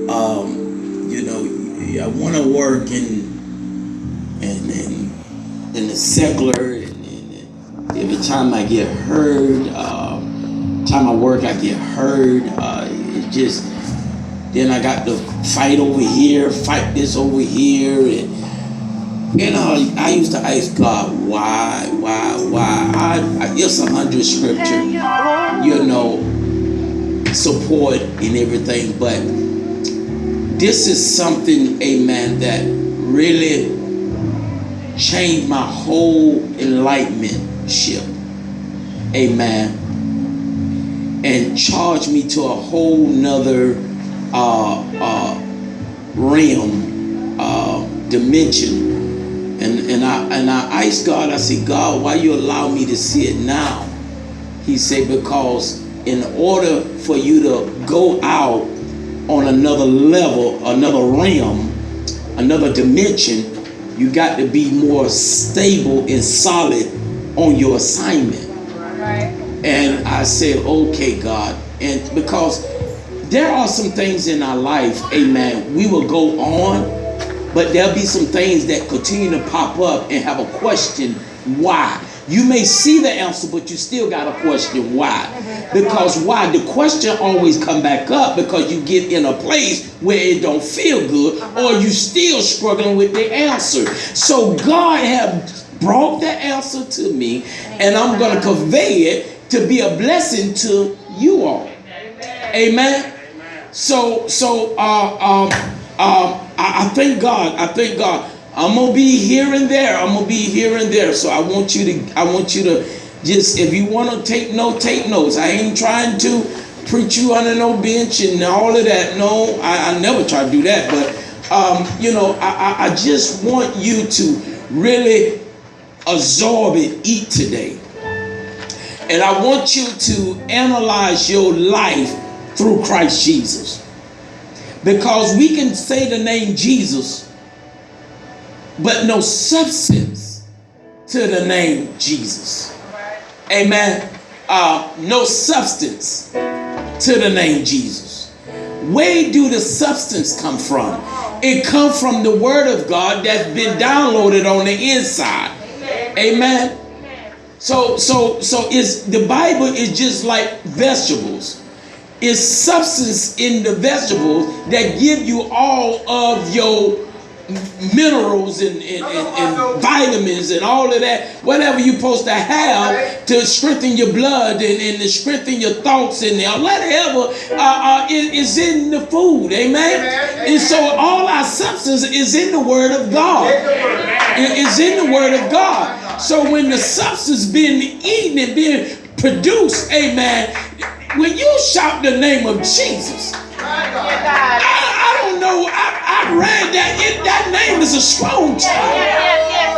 You know, I want to work in the secular, and every time I get hurt, time I work I get hurt. It just then I got to fight over here, fight this over here, and I used to ask God why. It's 100 scripture, support and everything, but this is something, amen, that really changed my whole enlightenment ship, amen, and charged me to a whole nother realm, dimension. And I asked God, I said, God, why you allow me to see it now? He said, because in order for you to go out on another level, another realm, another dimension, you got to be more stable and solid on your assignment. Right. And I said, okay, God. And because there are some things in our life, amen, we will go on, but there'll be some things that continue to pop up and have a question, why? You may see the answer, but you still got a question, why? Because why? The question always come back up because you get in a place where it don't feel good, or you still struggling with the answer. So God have brought the answer to me, and I'm going to convey it to be a blessing to you all. Amen. So I thank God. I thank God. I'm gonna be here and there. So I want you to just, if you want to take notes. I ain't trying to preach you under no bench and all of that. No, I never try to do that. But I just want you to really absorb and eat today. And I want you to analyze your life through Christ Jesus. Because we can say the name Jesus, but no substance to the name Jesus. Amen. No substance to the name Jesus. Where do the substance come from? It comes from the word of God that's been downloaded on the inside. Amen. So it's the Bible is just like vegetables. It's substance in the vegetables that give you all of your minerals and vitamins and all of that, whatever you're supposed to have to strengthen your blood and to strengthen your thoughts and whatever is in the food. Amen. And so all our substance is in the word of God. It's in the word of God. So when the substance being eaten and being produced, amen, when you shout the name of Jesus, I don't know, I read that name is a strong tower.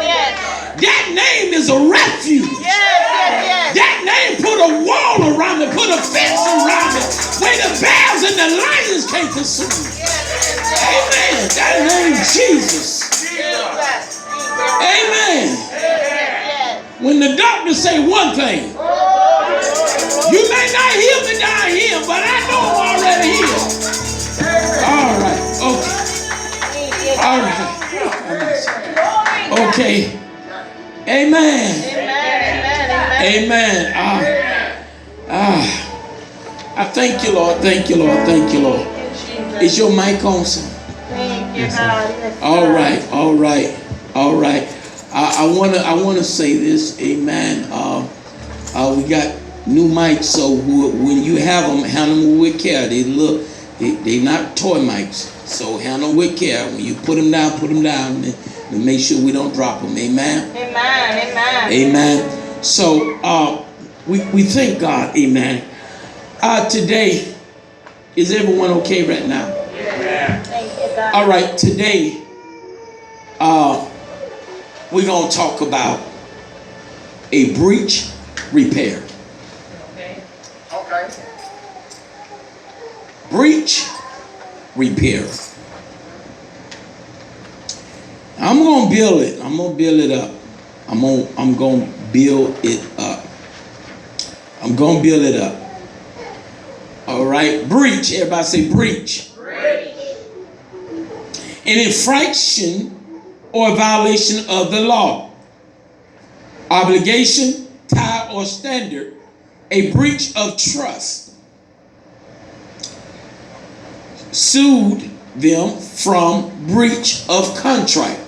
Yes. That name is a refuge. Yes. That name put a wall around it, put a fence around it, where the bears and the lions can't consume it. Amen. That name Jesus. Amen. When the doctors say one thing, you may not heal me down here, but I know I'm already healed. All right. Okay. All right. Okay. Amen. I thank you, Lord. Thank you, Lord. Is your mic on, sir? Thank you, God. All right. I wanna say this. Amen. We got new mics, so when you have them, handle them with care. They not toy mics, so handle them with care. When you put them down, and make sure we don't drop them. Amen. Amen. So we thank God. Amen. Today, is everyone okay right now? Yeah. Thank you, God. All right. Today, we're gonna talk about a breach repair. Okay. Breach repair. I'm gonna build it. I'm gonna build it up. I'm gonna build it up. I'm gonna build it up. All right. Breach. Everybody say breach. Breach. an infraction or violation of the law, obligation, tie, or standard, a breach of trust, sued them from breach of contract.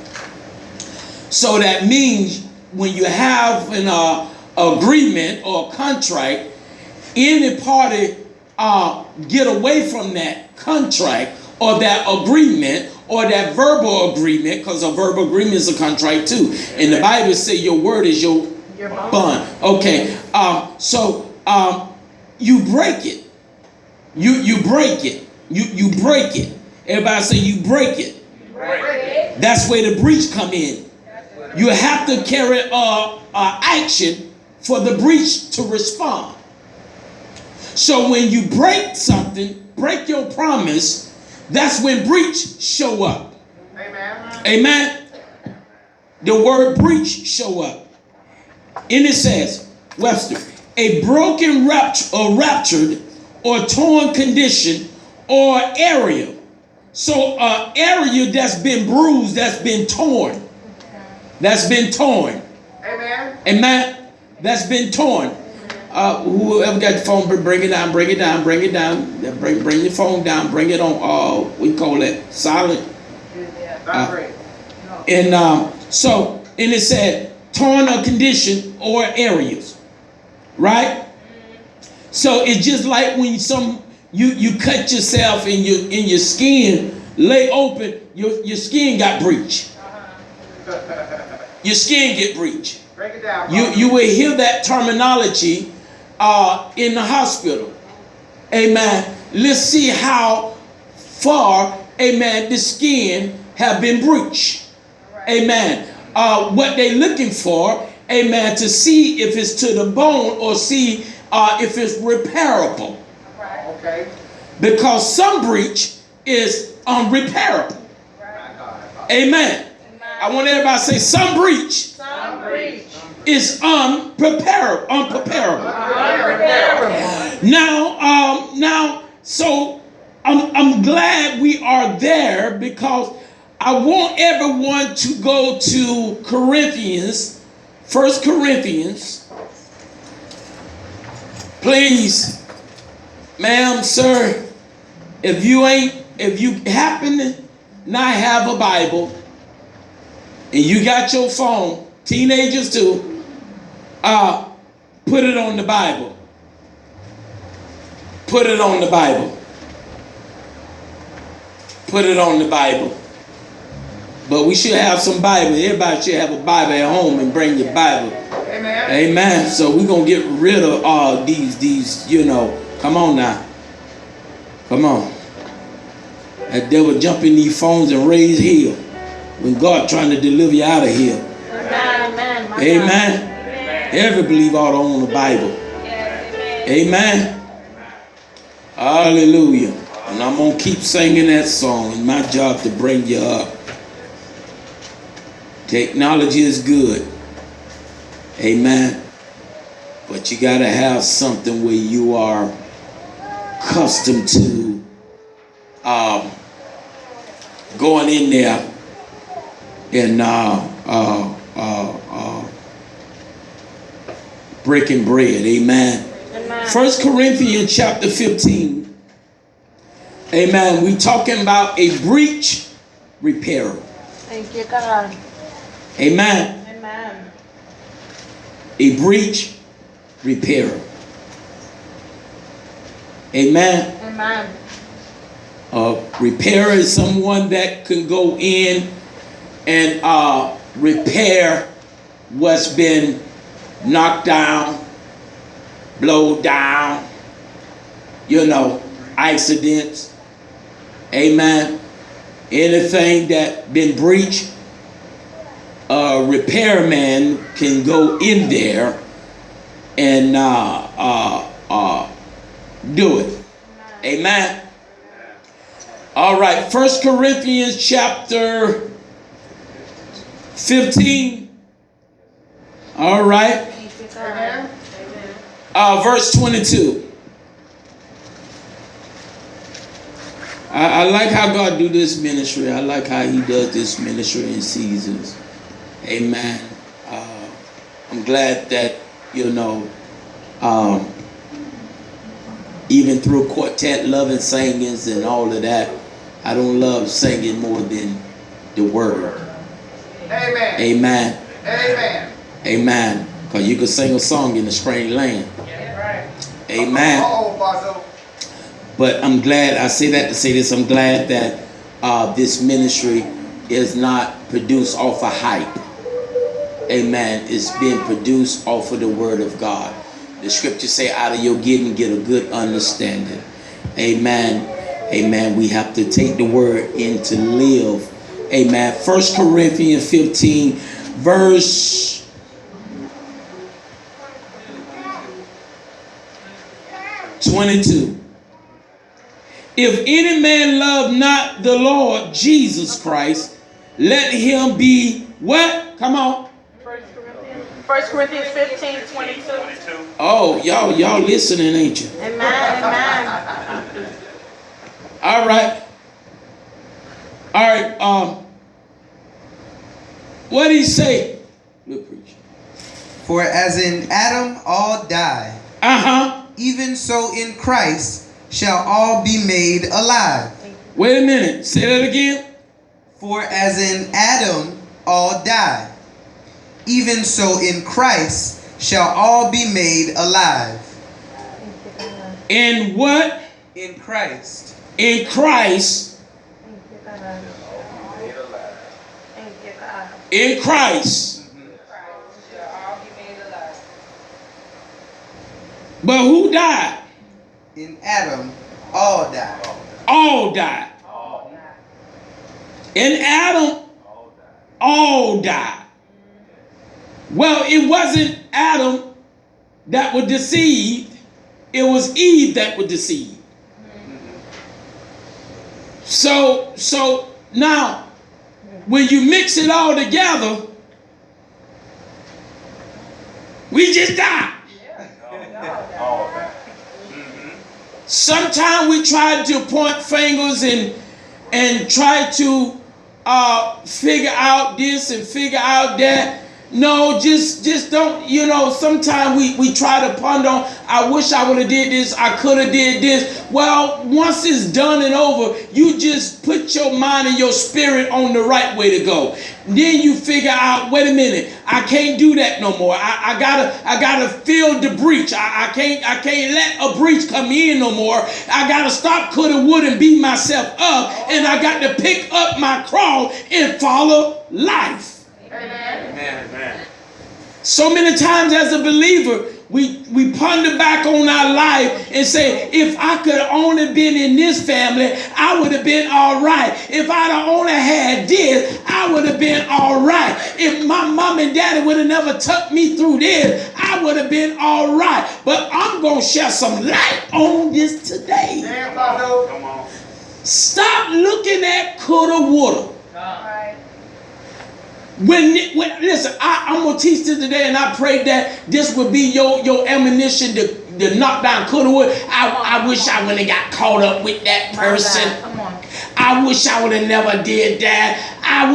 So that means when you have an agreement or contract, any party get away from that contract or that agreement or that verbal agreement, because a verbal agreement is a contract too. And the Bible says your word is your bond. Okay, so you break it. You break it. You break it. Everybody say you break it. That's where the breach come in. You have to carry action for the breach to respond. So when you break something, break your promise, that's when breach show up. Amen. Amen. The word breach show up. And it says, Webster, a broken, ruptured, or torn condition or area. So an area that's been bruised, that's been torn. That's been torn. Amen. Amen. That's been torn. Whoever got the phone, bring it down, bring it down, bring it down. Bring your phone down, bring it on, we call it silent. So it said torn or condition or areas. Right? So it's just like when you cut yourself and your skin lay open, your skin got breached. Your skin get breached. Break it down. You will hear that terminology in the hospital. Amen. Let's see how far, amen, the skin have been breached. Amen. What they looking for, amen, to see if it's to the bone or see if it's repairable. Okay. Because some breach is unrepairable. Amen. I want everybody to say some breach is unpreparable. Now, so I'm glad we are there, because I want everyone to go to Corinthians, 1 Corinthians. Please, ma'am, sir, if you happen to not have a Bible, and you got your phone, teenagers too, put it on the Bible. Put it on the Bible. Put it on the Bible. But we should have some Bible. Everybody should have a Bible at home and bring your Bible. Amen. Amen. So we're going to get rid of all these, come on now. Come on. That devil jump in these phones and raise hell when God trying to deliver you out of here. Amen. Amen. Every believer ought to own the Bible. Yes, amen. Hallelujah. And I'm going to keep singing that song. It's my job to bring you up. Technology is good. Amen. But you got to have something where you are accustomed to going in there and breaking bread. Amen. 1 Corinthians chapter 15. Amen. We talking about a breach repairer. Thank you, God. Amen. Amen. A breach repairer. Amen. Amen. A repairer is someone that can go in and repair what's been knocked down, blown down, accidents. Amen. Anything that been breached, a repairman can go in there and do it. Amen. All right, 1 Corinthians chapter 15. All right. Verse 22. I like how God do this ministry. I like how he does this ministry in seasons. Amen. I'm glad that, even through quartet loving singings and all of that, I don't love singing more than the word. Amen. Amen. Amen. Amen. Because you could sing a song in a strange land. Amen. But I'm glad, I say that to say this, I'm glad that this ministry is not produced off of hype. Amen. It's being produced off of the word of God. The scriptures say, out of your getting, get a good understanding. Amen. Amen. We have to take the word in to live. Amen. 1 Corinthians 15, verse 22. If any man love not the Lord Jesus Christ, let him be what? Come on. 1 Corinthians 15, 22. Oh, y'all listening, ain't you? Amen. Amen. All right. What did he say? Good preacher. For as in Adam all die, even so in Christ shall all be made alive. Wait a minute. Say that again. For as in Adam all die, even so in Christ shall all be made alive. In what? In Christ. In Christ. In Christ. But who died? In Adam all died. All died. In Adam, all died. Well, it wasn't Adam that was deceived. It was Eve that was deceived. So now, when you mix it all together, we just died. Sometimes we try to point fingers and try to figure out this and figure out that. No, just don't, sometimes we try to ponder on, I wish I would have did this, I could have did this. Well, once it's done and over, you just put your mind and your spirit on the right way to go. Then you figure out, wait a minute, I can't do that no more. I gotta fill the breach. I can't let a breach come in no more. I gotta stop, coulda, woulda, and beat myself up, and I got to pick up my cross and follow life. Amen. So many times as a believer, we ponder back on our life and say, if I could have only been in this family, I would have been all right. If I'd have only had this, I would have been all right. If my mom and daddy would have never took me through this, I would have been all right. But I'm going to share some light on this today. Come on. Stop looking at coulda, woulda. Listen, I'm going to teach this today, and I pray that this would be your ammunition to knock down coulda, woulda. I wish I wouldn't have got caught up with that person. I wish I would have never did that. How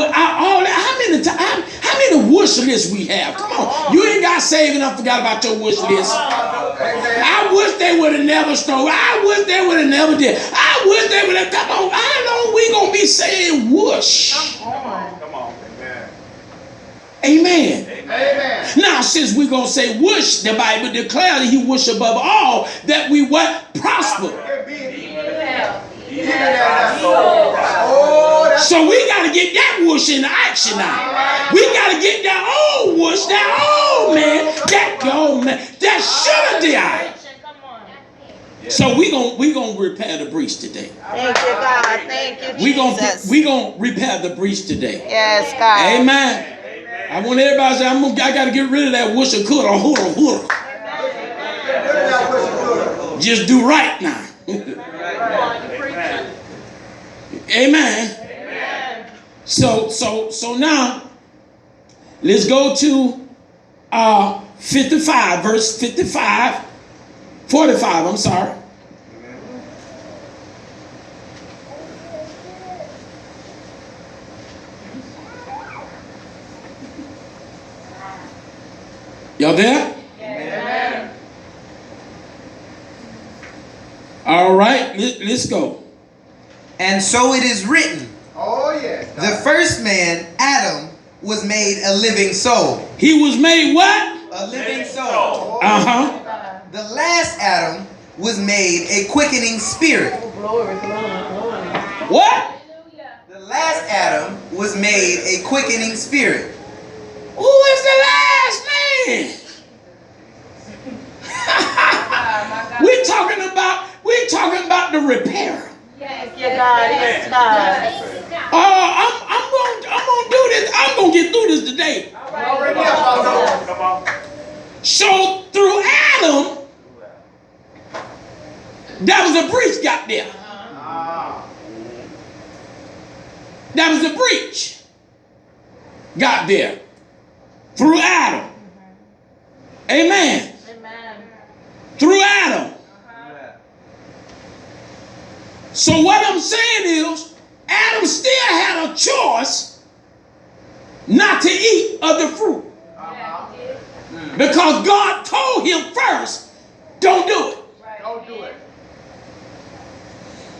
many wish lists we have? Come on. You ain't got saved and I forgot about your wish list. I wish they would have never stole. I wish they would have never did. I wish they would have. Come on. How long we going to be saying whoosh? Come on. Amen. Amen. Now, since we're going to say wish, the Bible declares that he wish above all that we what? Prosper. So we got to get that whoosh in action now. We got to get that old whoosh, that old man, that should have died. So we gonna repair the breach today. Thank you, God. Thank you, Jesus. We gonna repair the breach today. Yes, God. Amen. I want everybody to say, I got to get rid of that wish or could or hoorah. Just do right now. Amen. So now, let's go to 55, verse 45, 45, I'm sorry. Y'all there? Amen. All right, let's go. And so it is written, Oh, yes. the first man, Adam, was made a living soul. He was made what? A living soul. Uh-huh. The last Adam was made a quickening spirit. Glory, glory, glory. What? The last Adam was made a quickening spirit. Who is the last man? We're talking about the repairer. Yes, God. Yes, God. I'm gonna do this. I'm gonna get through this today. Already up, Apostle. Come on. So through Adam, that was a breach got there. That was a breach got there. Through Adam. Amen. Amen. Through Adam. So what I'm saying is, Adam still had a choice not to eat of the fruit. Because God told him first, don't do it. Don't do it.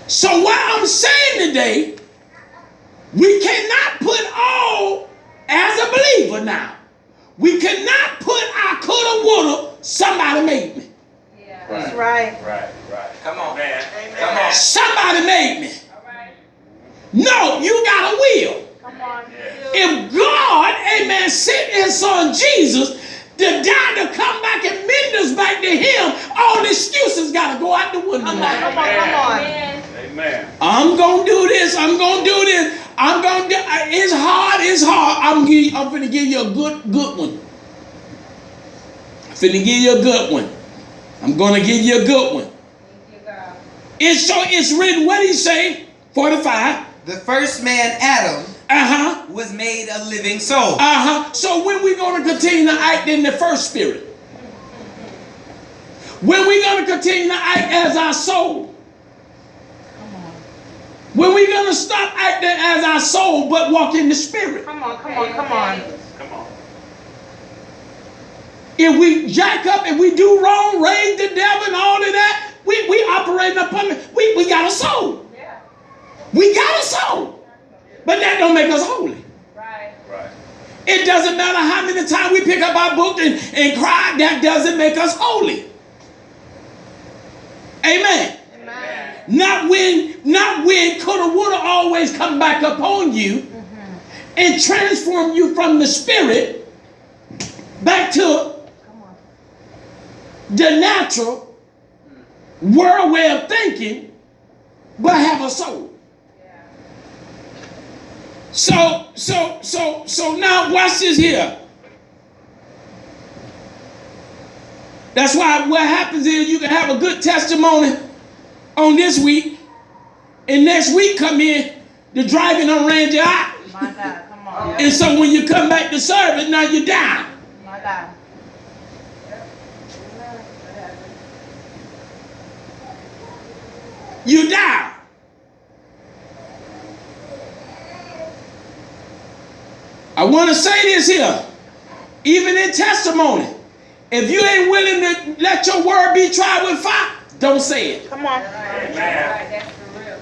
So what I'm saying today, we cannot put all as a believer now. We cannot put I coulda, woulda, somebody made me. That's right. Right. Come on. Man. Come on. Somebody made me. No, you got a will. Come on. If God, amen, sent his son Jesus to die to come back and mend us back to him, all the excuses got to go out the window Come on, now. come on, come on. Amen. I'm going to do this. I'm going to do this. I'm going to do it's hard. It's hard. I'm going to give you a good one. I'm finna give you a good one. I'm going to give you a good one. It's written, what did he say? 45. The first man, Adam, Uh-huh. was made a living soul. Uh-huh. So when we going to continue to act in the first spirit? When we going to continue to act as our soul? When we going to stop acting as our soul but walk in the spirit? Come on, come on, come on. Come on. If we jack up, if we do wrong, raise the devil and all of that, we operating upon it. We got a soul. We got a soul. But that don't make us holy. Right. It doesn't matter how many times we pick up our book and cry, that doesn't make us holy. Amen. Amen. Not when coulda, woulda always come back upon you and transform you from the spirit back to the natural world way of thinking, but have a soul. So now watch this here. That's why what happens is you can have a good testimony on this week, and next week come in, the driving done ran you out. My God, come on. And so when you come back to service, now you're down. My God. You down. I want to say this here, even in testimony, if you ain't willing to let your word be tried with fire, don't say it. Come on. Amen.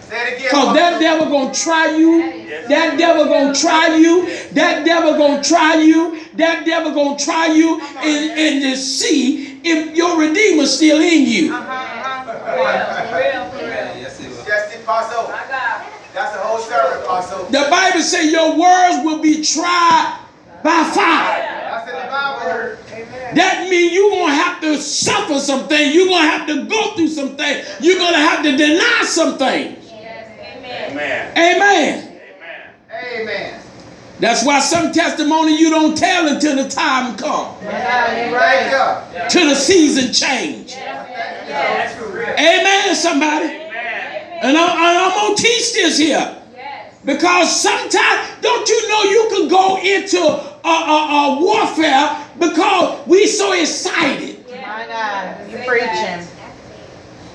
Say it again. Because that devil going to try you. That devil going to try you. That devil going to try you. That devil going to try you and to see if your Redeemer's still in you. For real. Yes, it will. Yes, Apostle. That's the whole service, Apostle. The Bible says your words will be tried by fire. That's in the Bible. That means you're going to have to suffer some things. You're going to have to go through some things. You're going to have to deny some things. Amen. Amen. Amen. That's why some testimony you don't tell until the time comes. My God, you're Thank right. you. Till the season change. That's for real. Amen, somebody. And I'm going to teach this here. Because sometimes, don't you know you can go into a warfare because we so excited. My God, you're preaching.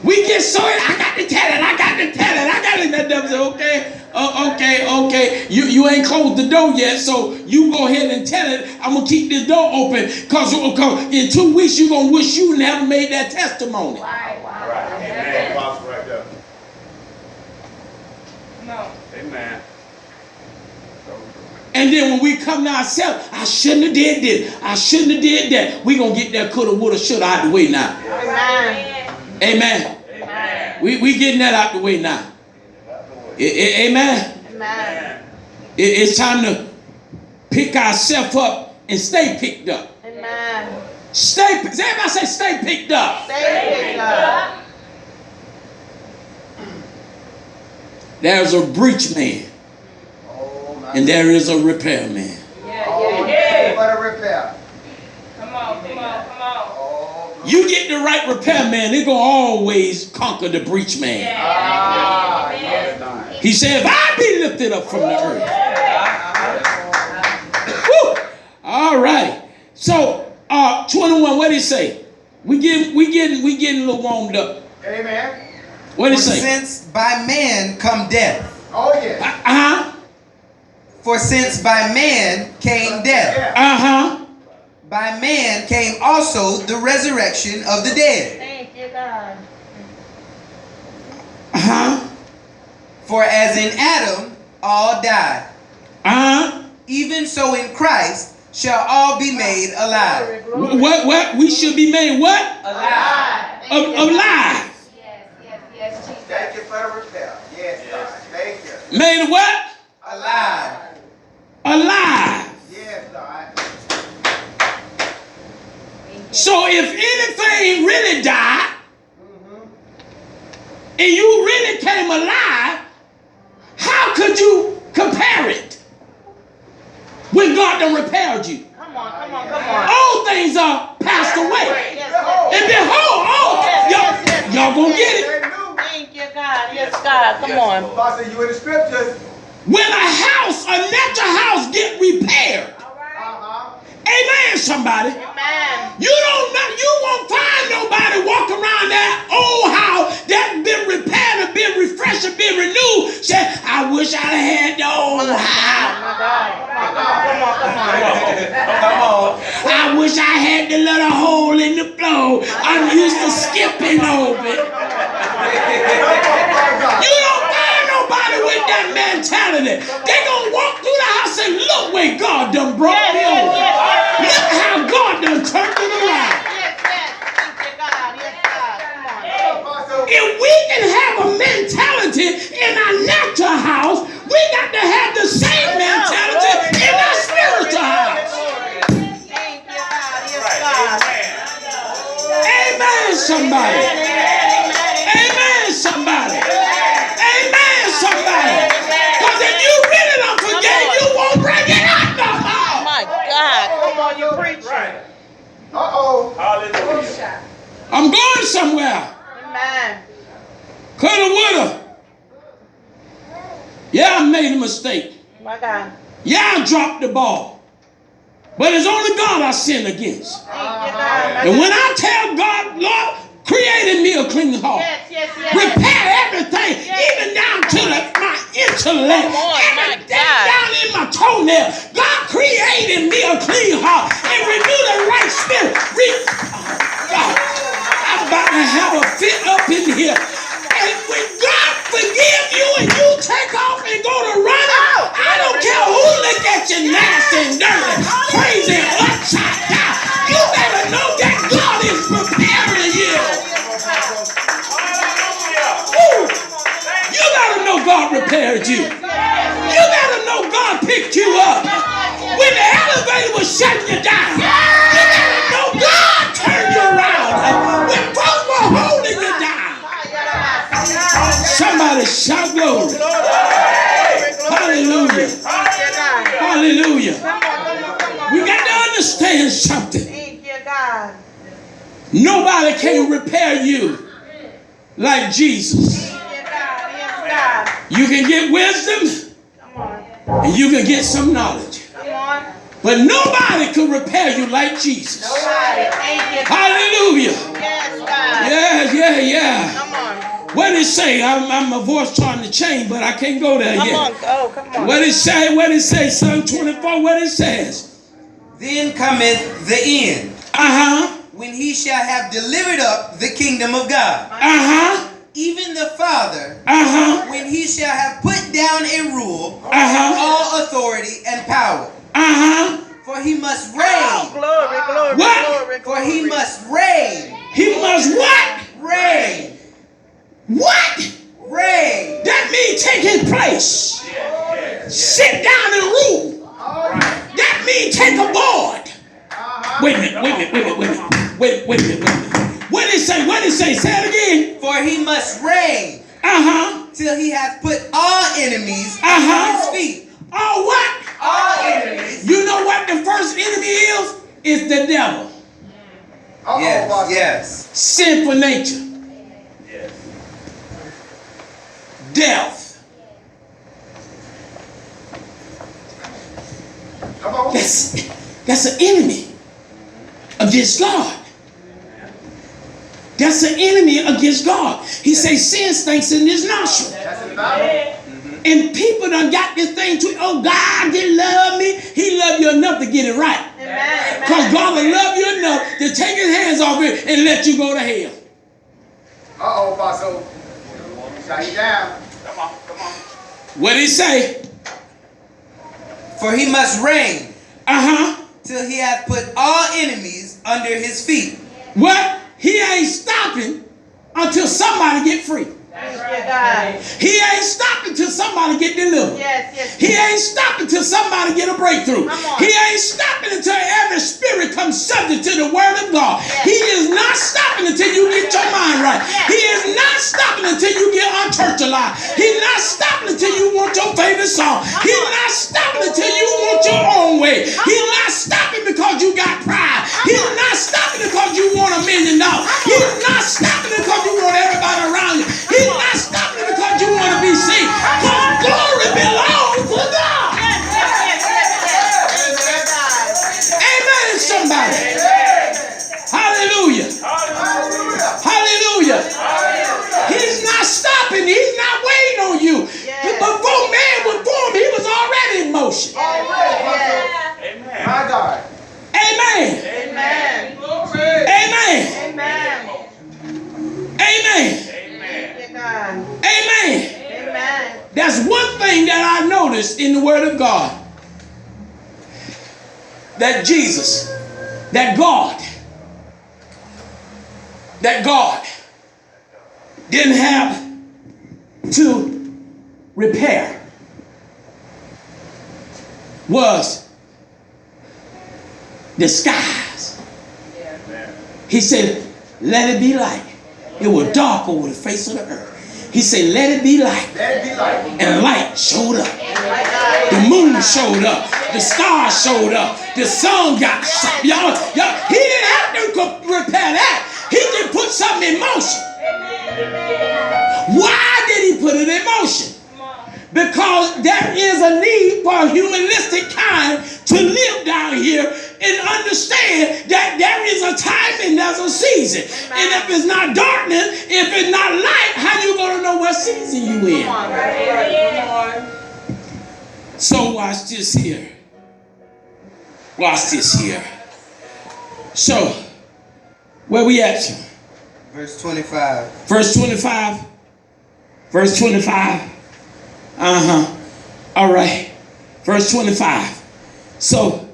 We get so I got to tell it. I got to tell it. I got to. That devil say, okay. You ain't closed the door yet, so you go ahead and tell it. I'm gonna keep this door open because in 2 weeks you're gonna wish you never made that testimony. Right. Amen. Right there. No. Amen. And then when we come to ourselves, I shouldn't have did this. I shouldn't have did that. We gonna get that coulda, woulda, shoulda out the way now. Amen. Amen. Amen. We getting that out the way now. Amen. Amen. It's time to pick ourselves up and stay picked up. Amen. Everybody say stay picked up. Stay picked up. There's a breach man and there is a repair man. Yeah. What a repair. Come on. You get the right repair man, they're going to always conquer the breach man. Yes. He said, if I be lifted up from the earth. Woo. All right. So, 21, what did he say? We getting a little warmed up. Amen. What did he For say? since by man come death. Oh, yeah. For since by man came death, by man came also the resurrection of the dead. Thank you, God. For as in Adam all died, even so in Christ shall all be made alive. What? We should be made what? Alive. Alive. Yes, Jesus. Thank you for the repair. Yes, God. Thank you. Made what? Alive. Alive. Yes, God. So if anything really died and you really came alive, how could you compare it when God done repaired you? Come on. All things are passed away. And behold, y'all gonna get it. Thank you, God. Yes, God. Come on. Pastor, you in the scriptures. When a natural house get repaired, amen, somebody. Amen. You won't find nobody walking around that old house that been repaired and been refreshed and been renewed. Say, I wish I had the old house. Come on. I wish I had the little hole in the floor. I'm used to skipping over it. You don't find nobody with that mentality. They gonna walk through the house and look where God done brought me over. Look how God done turned it around. If we can have a mentality in our natural house, we got to have the same mentality in our spiritual house. Amen, somebody. Amen, somebody. Amen, somebody. Because if you really don't forget, you won't bring it out no more. My God. Come on, you preaching. Hallelujah. I'm going somewhere. Amen. Coulda, woulda. Yeah, I made a mistake. My God. Yeah, I dropped the ball. But it's only God I sin against. Thank you, God. And when I tell God, Lord, create in me a clean heart. Yes. Repair everything, even down to my intellect, Come on, my everything God. down in my toenail. God created me a clean heart and renew the right spirit. I'm about to have a fit up in here. And when God forgive you and you take off and go to running, I don't care who look at you nasty and dirty, crazy and upside down. You better know that God is preparing you. Woo. You better know God repaired you. You better know God picked you up. When the elevator was shutting you down, you better know God turned you around. When folks were holding you down. Somebody shout glory. Hallelujah. Hallelujah. We got to understand something. Thank you, God. Nobody can repair you like Jesus. Thank you, God. Yes, God. You can get wisdom Come on. and you can get some knowledge. Come on. But nobody can repair you like Jesus. Nobody. Thank you, God. Hallelujah. Yes, God. Yeah. Come What did it say? I'm my voice trying to change, but I can't go there yet. Come on. What did it say? What did it say? Psalm 24. What it says? Then cometh the end, when he shall have delivered up the kingdom of God. Even the Father, when he shall have put down and rule all authority and power. For he must reign. Oh, glory. What? For he must reign. He must what? Reign. What? Reign. That means take his place. Sit down and rule. That means take a board. Wait a minute. What did it say? What did it say? Say it again. For he must reign till he hath put all enemies under his feet. All what? All enemies. You know what the first enemy is? It's the devil. Yes. Sinful nature. Death. That's an enemy against God. That's an enemy against God. He says sin stinks in his nostril. And people done got this thing to, oh, God didn't love me. He loved you enough to get it right. Because God will love you enough to take his hands off it and let you go to hell. Apostle. Shut you down. Come on. What did he say? For he must reign till he hath put all enemies under his feet. What? He ain't stopping until somebody get free. He ain't stopping till somebody get delivered. He ain't stopping till somebody get a breakthrough. He ain't stopping until every spirit comes subject to the word of God. He is not stopping until you get your mind right. He is not stopping until you get unchurchalized. He's not stopping until you want your favorite song. He's not stopping until you want your own way. He's not stopping because you got pride. He's not stopping because you want $1 million. He's not stopping because you want everybody around you. He's not stopping because you want to be seen. Because glory belongs to God. Amen, somebody. Hallelujah. Hallelujah. He's not stopping. He's not waiting on you. Before man was formed, he was already in motion. Amen. My God. Amen. Amen. That's one thing that I noticed in the Word of God. That Jesus, that God didn't have to repair was the skies. He said, let it be light. It was dark over the face of the earth. He said, let it be light. And light showed up. The moon showed up. The stars showed up. The sun got shot. Y'all, he didn't have to repair that. He just put something in motion. Why did he put it in motion? Because there is a need for a humanistic kind to live down here and understand that there is a time and there's a season. And if it's not darkness, if it's not light, how you going to know what season you in? So watch this here. Watch this here. So, where we at? Verse 25. Verse 25. Verse 25. All right. Verse 25. So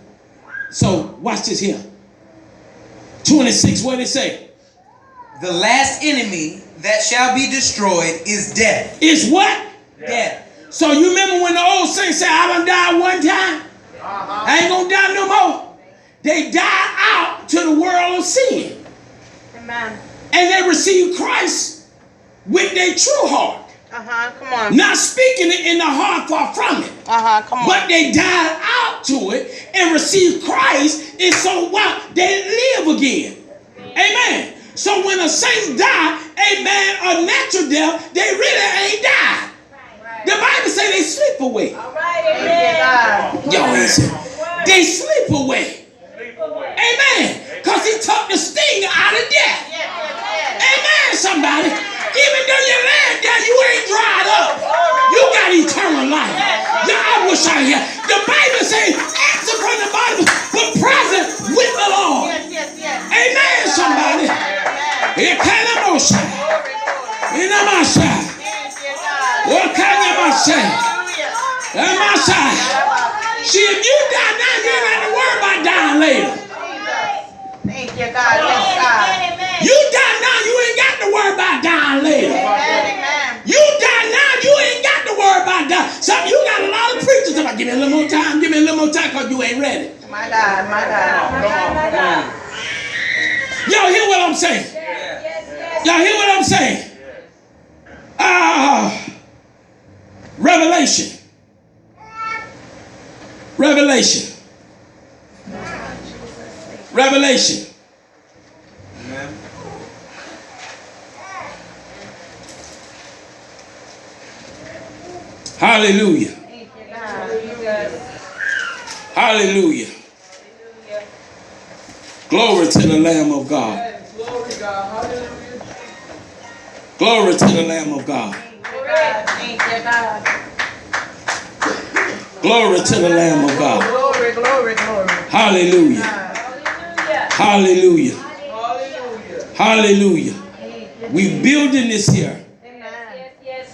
watch this here. 26, what did it say? The last enemy that shall be destroyed is death. Is what? Death. So you remember when the old saints said, I done died one time? I ain't gonna die no more. They died out to the world of sin. Amen. And they received Christ with their true heart. Come on. Not speaking it in the heart far from it. Come on. But they died out to it and received Christ. And so what? They live again. Amen. So when a saint die, amen, a natural death, they really ain't died. The Bible say they sleep away. Y'all listen. They sleep away. Amen. Because he took the sting out of death. Amen, somebody. Even though you're laying there, you ain't dried up. You got eternal life. Yeah, I wish I had. The Bible says, absent from the body, but present with the Lord. Amen, somebody. Here can I go, sir? In my side. What can you say? In my side. See, if you die now, you ain't got to worry about dying later. Thank you, God. Yes, God. You die now, you ain't got to worry about dying later. You die now, you ain't got to worry about dying. Some you got a lot of preachers about, give me a little more time, give me a little more time, because you ain't ready. My God, my God. My God. Y'all hear what I'm saying? Y'all hear what I'm saying? Revelation. Revelation. Revelation. Amen. Hallelujah. Thank you, God. Hallelujah. Glory to the Lamb of God. Glory to the Lamb of God. Thank you, God. Glory to the Lamb of God. Glory, glory, glory. Hallelujah. Hallelujah. Hallelujah. We building this here.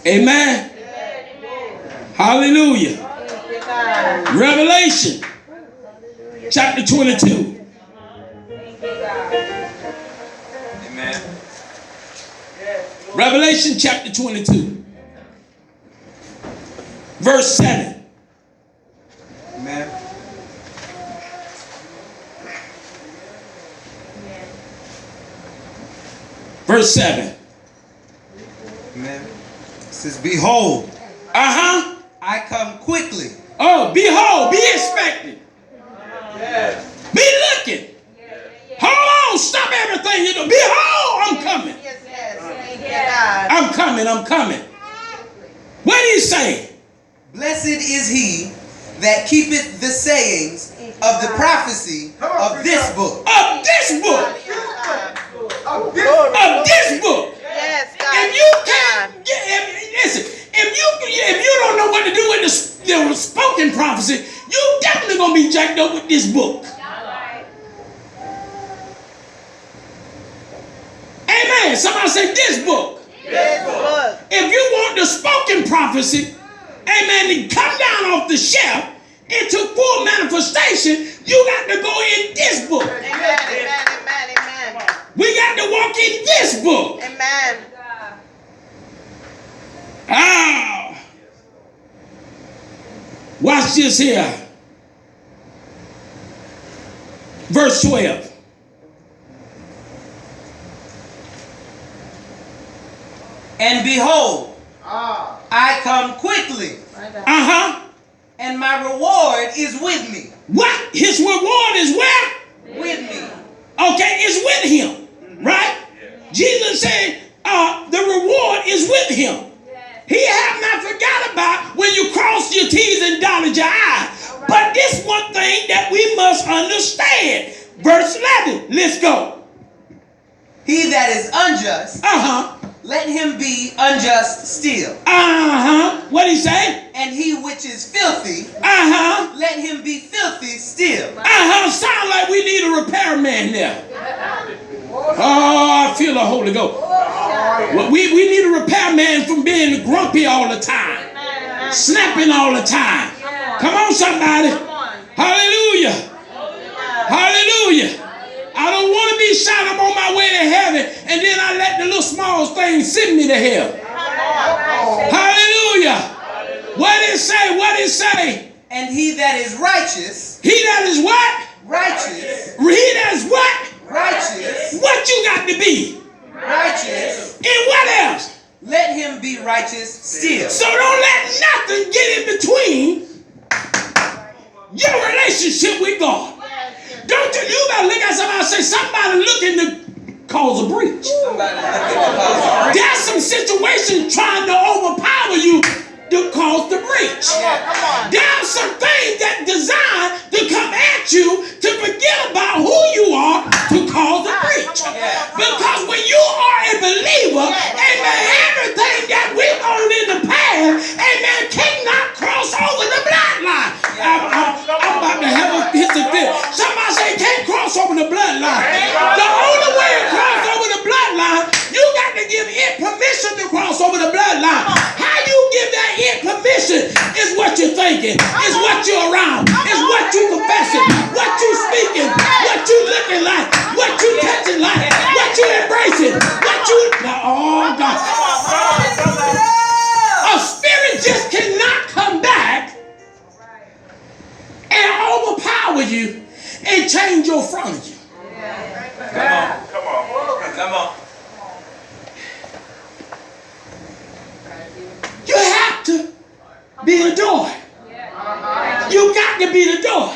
Amen. Hallelujah. Revelation chapter 22. Amen. Revelation chapter 22. Verse 7. Amen. Verse 7. Amen. It says, behold, I come quickly. Oh, behold, be expecting. Be looking. Hold on, stop everything you do. Behold, I'm coming. I'm coming, I'm coming. What did he say? Blessed is he that keepeth the sayings of the prophecy of this book. Of this book. Of this book. Yes, God. If you can't, listen, if you don't know what to do with the spoken prophecy, you definitely gonna be jacked up with this book. Amen. Somebody say this book. This book. If you want the spoken prophecy, amen, to come down off the shelf into full manifestation, you got to go in this book. Amen, amen, amen, amen. We got to walk in this book. Amen. Watch this here. Verse 12. And behold, I come quickly. And my reward is with me. What? His reward is where? With me. Okay, it's with him. Right? Jesus said the reward is with him. He have not forgot about when you cross your T's and dotted your I's. But this one thing that we must understand. Verse 11. Let's go. He that is unjust, let him be unjust still. What he say? And he which is filthy, let him be filthy still. Sound like we need a repairman there. Oh, I feel the Holy Ghost. Well, we need a repairman from being grumpy all the time, snapping all the time. Come on, somebody. Hallelujah. Hallelujah. I don't want to be shot. I'm on my way to heaven, and then I let the little small things send me to hell. Hallelujah. What did it say? What did it say? And he that is righteous. He that is what? Righteous. He that is what? Righteous. What you got to be? Righteous. And what else? Let him be righteous still. So don't let nothing get in between your relationship with God. Don't you better look at somebody and say, somebody looking to cause a breach. There's some situations trying to overpower you to cause the breach. There's some things that designed to come at you to forget about who you are to cause the breach. Because when you are a believer, amen, Listen, it's what you're thinking. It's what you're around. It's what you confessing. What you speaking. What you looking like. What you touching like. What you embracing. What you... Oh, God. A spirit just cannot come back and overpower you and change your front of you. Come on. You have to be the door. You got to be the door.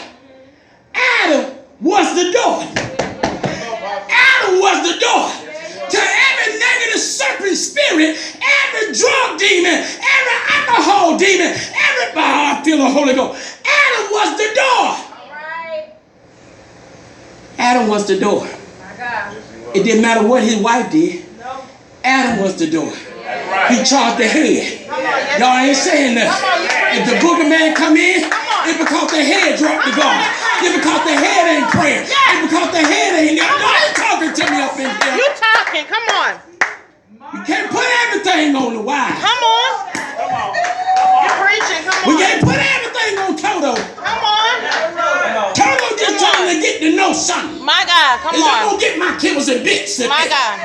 Adam was the door. Adam was the door to every negative serpent spirit, every drug demon, every alcohol demon, everybody. I feel the Holy Ghost. Adam was the door. Adam was the door. It didn't matter what his wife did. Adam was the door. He charged the head. Y'all ain't saying nothing. If the booger man come in, it's because the head dropped the guard. It's because the head ain't praying. It's because the head ain't... Y'all ain't talking to me up in here. You talking? Come on. You can't put everything on the wife. Come on. You preaching? Come on. We can't put everything on Toto. Come on. Toto just trying to get to know something. My God, come Is I'm on. gonna get my kibbles and bits. My God.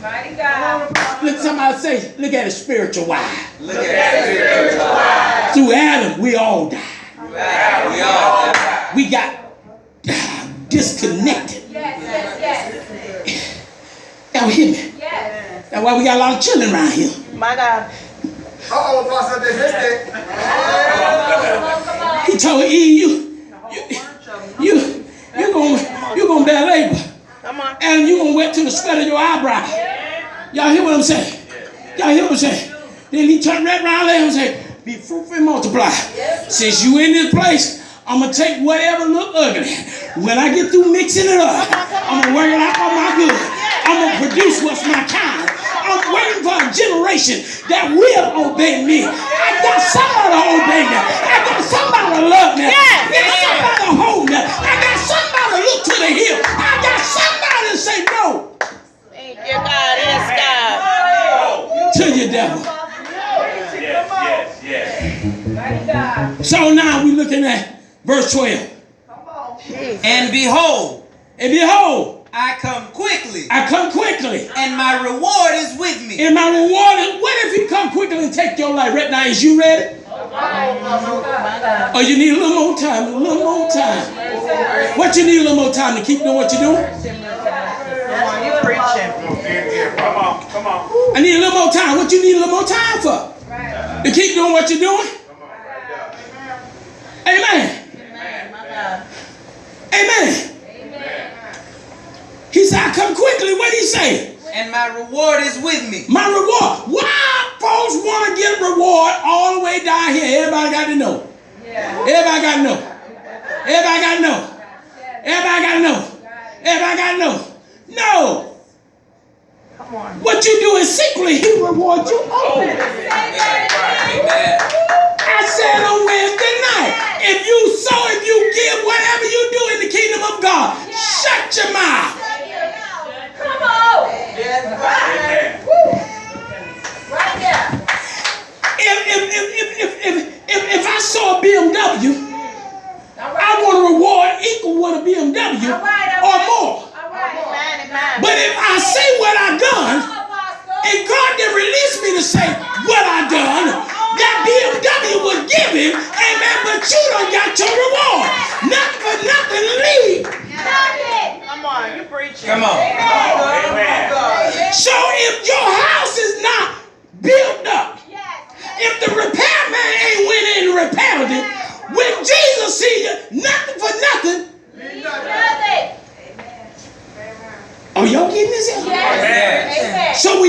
Mighty God. Look, somebody say, look at a spiritual wife. Look at it. Through Adam, we all died. We all. We got disconnected. Yes. Y'all hear me? Yes. That's why we got a lot of children around here. My God. Uh-oh, Pastor, they missed it. Come on. He told Eve, you gonna bear labor. Come on. And you gonna wet to the sweat of your eyebrow. Y'all hear what I'm saying? Y'all hear what I'm saying? Then he turned right around there and said, be fruitful and multiply. Since you in this place, I'm gonna take whatever look ugly. When I get through mixing it up, I'm gonna work it out for my good. I'm gonna produce what's my kind. I'm waiting for a generation that will obey me. I got somebody to obey me. I got somebody to love me. I got somebody to hold me. I got somebody to look to the hill. I got somebody to say no Thank you, God. Yes, God. to you, devil. Yes. Mighty God. So now we're looking at verse 12. And behold, I come quickly, I come quickly. and my reward is with me. And my reward is, what if he come quickly and take your life right now? Is you ready? Or you need a little more time? A little more time. What you need a little more time to keep doing what you're doing? You preaching. Come on. I need a little more time. What you need a little more time for? To keep doing what you're doing? Amen. Amen. He said, I come quickly. What did he say? And my reward is with me. My reward. Why folks want to get reward all the way down here? Everybody got to know. Everybody got to know. Everybody got to know. Everybody got to know. Everybody got to know. No. Come on. What you do in secret, he reward you openly. I said on Wednesday night, if you sow, if you give, whatever you do in the kingdom of God, shut your mouth. Come on. Right there. If I saw a BMW, I want a reward equal what a BMW or more. But if I say what I done, and God didn't release me to say what I done, that BMW was given, amen, but you done got your reward. Nothing for nothing, leave. Come on. You preaching. Come on. So if your house is not built up, if the repairman ain't went in and repaired it, when Jesus see you, nothing for nothing. Oh, y'all getting this? Yes. So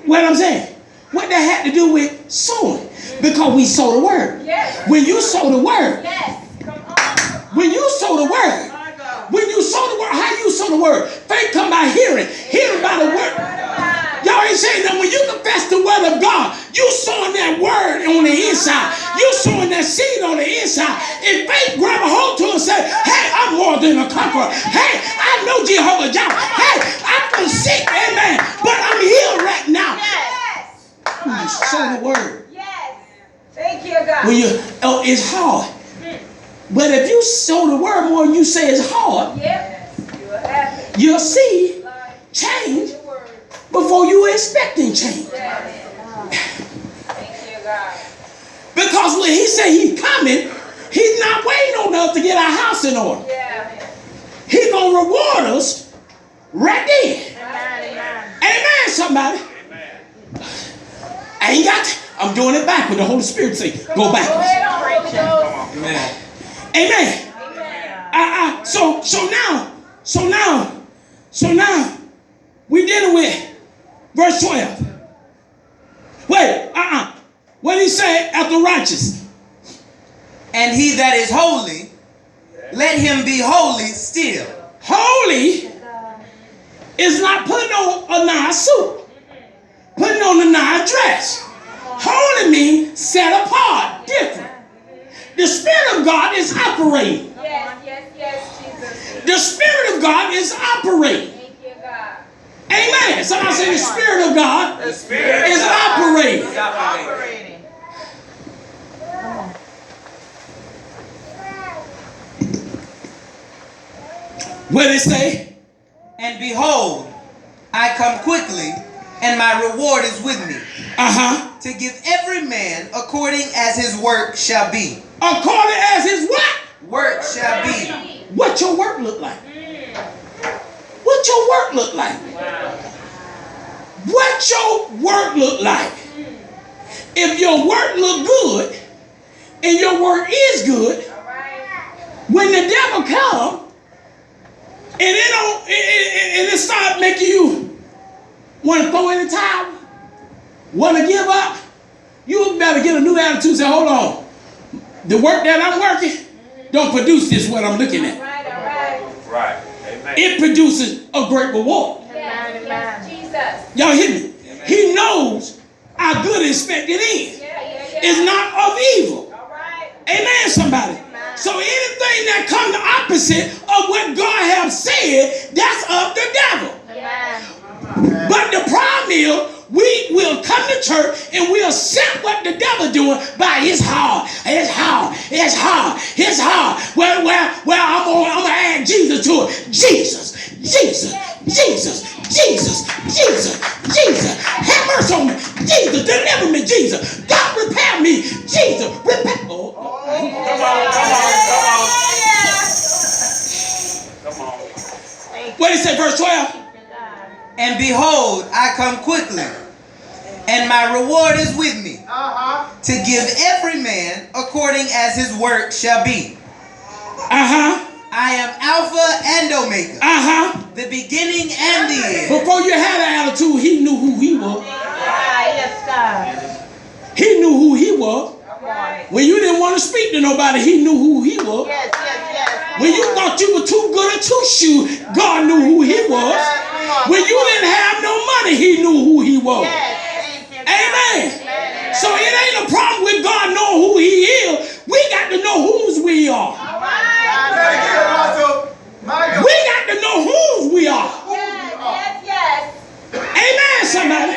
what I'm saying, what that had to do with sowing, because we sow the word. Yes. When you sow the word, Yes. Come on. when you sow the word, when you sow the word, how you sow the word? Faith come by hearing, hearing by the word. Y'all ain't saying that when you confess the word of God, you sowing that word on the inside. You sowing that seed on the inside. If faith grab a hold to it and say, hey, I'm more than a conqueror. Hey, I know Jehovah Jireh. Hey, I've been sick, amen, but I'm healed right now. when you sow the word. Yes. Thank you, God. When you, oh, it's hard. But if you sow the word more and you say it's hard, Yep. You are happy. you'll see change before you expecting change. Thank you, God. Because when he said he's coming, he's not waiting on us to get our house in order. Yeah. He's going to reward us right then. Amen. Amen, somebody. I ain't got to. I'm doing it back with the Holy Spirit say, go Go back. ahead on, Holy Ghost. Amen. Amen. Amen. So now, we dealing with verse 12. Wait, what did he say after righteous? And he that is holy, let him be holy still. Holy is not putting on a nice suit, putting on a nice dress. Holy means set apart, different. The Spirit of God is operating. Yes, Jesus. The Spirit of God is operating. Thank you, God. Amen. Somebody say the Spirit of God The Spirit is operating. Operating. What did it say? And behold, I come quickly, and my reward is with me, to give every man according as his work shall be. According as his what? Work shall be. What your work look like? What your work look like? What your work look like? If your work look good, and your work is good, All right. when the devil come, and it start making you want to throw in the towel, want to give up, you better get a new attitude. Say, hold on, the work that I'm working don't produce this what I'm looking All at. right. Right. Amen. It produces a great reward. Yes, Jesus. Y'all hear me? He knows our good expected end. Yeah. It's not of evil. All right. Amen, somebody. So anything that comes the opposite of what God has said, that's of the devil. Amen. But the problem is, we will come to church and we'll accept what the devil doing by it's hard. Well, I'm gonna add Jesus to it. Jesus. Have mercy on me. Jesus, deliver me, Jesus. God, repair me. Jesus, repair. Come on. What did it say, verse 12? And behold, I come quickly, and my reward is with me, to give every man according as his work shall be. I am Alpha and Omega, the beginning and the end. Before you had an attitude, he knew who he was. Yes, God. He knew who he was. When you didn't want to speak to nobody, he knew who he was. Yes. When you thought you were too good at two shoes, God knew who he was. When you didn't have no money, he knew who he was. Amen. So it ain't a problem with God knowing who he is. We got to know whose we are. We got to know whose we are. Yes. Amen, somebody.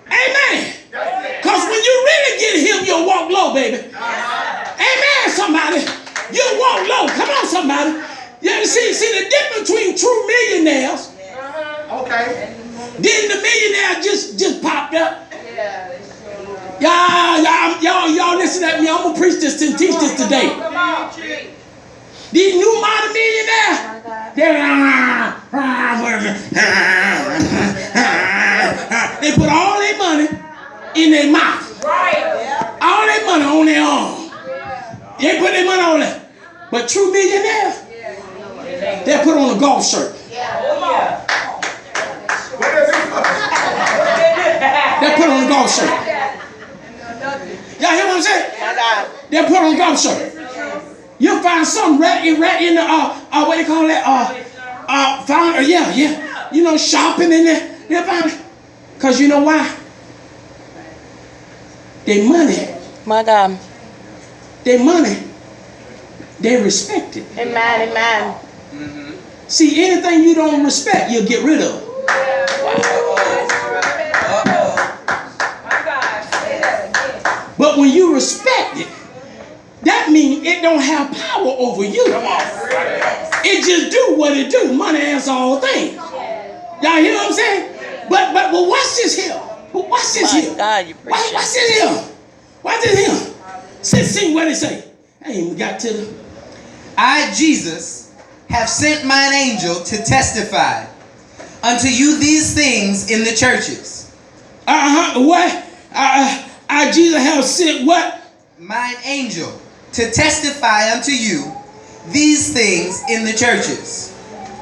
Amen. Because when you really get him, you'll walk low, baby. Amen, somebody. You'll walk low. Come on, somebody. Yeah, see the difference between true millionaires. Okay. Then the millionaire just popped up. Yeah. Y'all listen at me. I'm gonna preach this and teach this today. Come on. These new model millionaires, they put all their money in their mouth. Right. All their money on their arm. They put their money on that. But true millionaires, they put on a golf shirt. They put on a golf shirt. Y'all hear what I'm saying? They put on a golf shirt. You'll find something right in the what they call that found yeah. You know, shopping in there. You'll find it. Cause you know why? They money. My God. They money. They respect it. Amen. See, anything you don't respect, you'll get rid of. But when you respect it, that means it don't have power over you. It just do what it do. Money answers all things. Y'all hear what I'm saying? But watch this here. But watch this My here. God, you Watch preaching. this here. Watch this here. See what it say. I ain't even got to the. I, Jesus, have sent mine angel to testify unto you these things in the churches. What? I Jesus have sent what? Mine angel to testify unto you these things in the churches.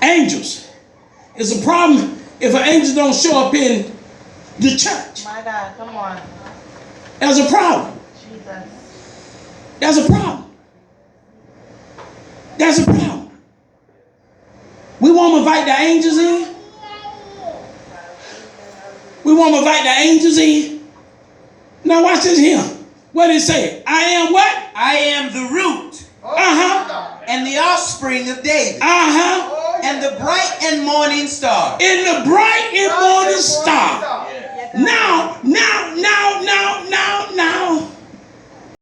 Angels. It's a problem if an angel don't show up in the church. My God, come on. There's a problem. Jesus. There's a problem. There's a problem. We want to invite the angels in. We want to invite the angels in. Now watch this here. What did it say? I am what? I am the root and the offspring of David and the bright and morning star. In the bright and morning star. Now.